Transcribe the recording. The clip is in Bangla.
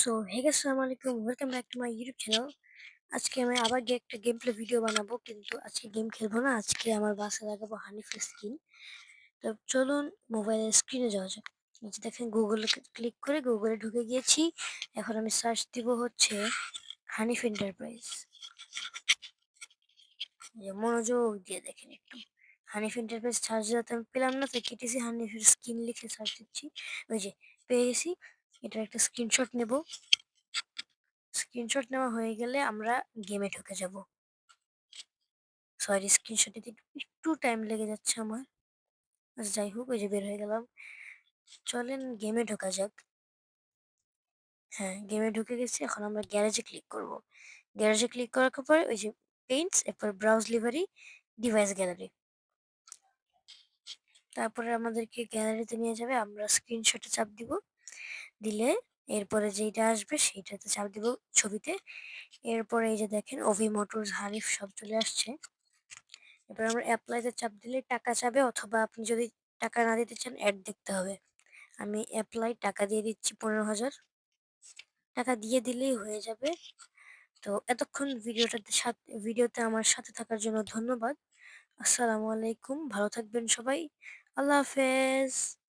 সো হে গাইস, আসসালামু আলাইকুম, welcome back to my YouTube channel. আজকে আমি আবার একটা গেম প্লে ভিডিও বানাবো, কিন্তু আজকে গেম খেলবো না। আজকে আমার বাসে লাগাবো হানিফের স্কিন। তো চলুন মোবাইলের স্ক্রিনে যাওয়া যাক। এই যে দেখেন, গুগলে ক্লিক করে গুগলে ঢুকে গিয়েছি। এখন আমি সার্চ দিব হচ্ছে হানিফ এন্টারপ্রাইজ। মনোযোগ দিয়ে দেখেন একটু। হানিফ এন্টারপ্রাইজ সার্চ দিতে আমি পেলাম না, তো কেটেছি, হানিফের স্কিন লিখে সার্চ দিচ্ছি। ওই যে পেয়ে গেছি। এটার একটা স্ক্রিনশট নেব। স্ক্রিনশট নেওয়া হয়ে গেলে আমরা গেমে ঢুকে যাব। সরি, স্ক্রিনশট নিতে একটু টাইম লেগে যাচ্ছে আমার। আচ্ছা, যাই হোক, ওই যে বের হয়ে গেলাম। চলেন গেমে ঢোকা যাক। হ্যাঁ, গেমে ঢুকে গেছি। এখন আমরা গ্যারেজে ক্লিক করব। গ্যারেজে ক্লিক করার পরে ওই যে পেইন্টস, এরপর ব্রাউজ লিভারি, ডিভাইস গ্যালারি। তারপরে আমাদেরকে গ্যালারিতে নিয়ে যাবে। আমরা স্ক্রিনশটে চাপ দিব। দিলে এরপরে যেইটা আসবে সেইটাতে চাপ দিব, ছবিতে। এরপরে এই যে দেখেন, ওভি মোটরস, হানিফ সব চলে আসছে। এবার আমরা অ্যাপ্লাইতে চাপ দিলে টাকা চাবে, অথবা আপনি যদি টাকা না দিতে চান অ্যাড দেখতে হবে। আমি অ্যাপ্লাই টাকা দিয়ে দিচ্ছি 15,000। টাকা দিয়ে দিলেই হয়ে যাবে। তো এতক্ষণ ভিডিওতে আমার সাথে থাকার জন্য ধন্যবাদ। আসসালামু আলাইকুম, ভালো থাকবেন সবাই। আল্লাহ হাফেজ।